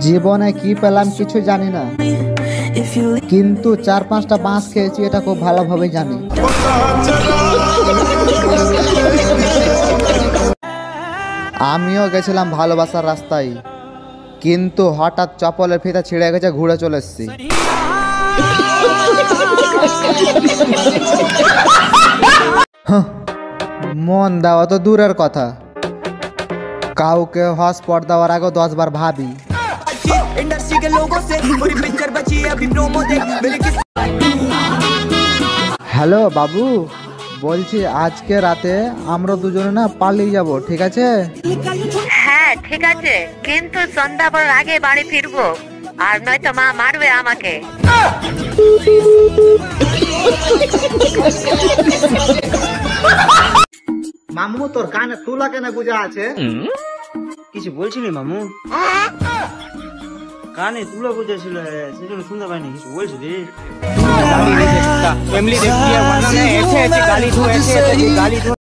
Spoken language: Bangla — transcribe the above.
জীবনে কি পেলাম কিছু জানি না, কিন্তু 4-5টা বাঁশ খেয়েছি এটা খুব ভালোভাবে জানি। আমিও গেছিলাম ভালোবাসার রাস্তায়, কিন্তু হঠাৎ চপলের ফিতা ছিঁড়ে গেছে, ঘুরে চলে এসেছি। মন দেওয়া তো দূরের কথা, কাউকে হসপট দেওয়ার আগে 10 বার ভাবি। হ্যালো বাবু, বলছি আজকে রাতে আমরা দুজনে না পালিয়ে যাব, ঠিক আছে? হ্যাঁ ঠিক আছে, কিন্তু সন্ধ্যা পর আগে বাড়ি ফিরবো, আর নয়তো মা মারবে আমাকে। মামু তোর কানে তুলা কেন গুজা আছে? কিছু বলছিলি মামু? কানে তুলো বুঝেছিল, সেজন্য শুনতে পাইনি। কিছু বলছিলি? গালি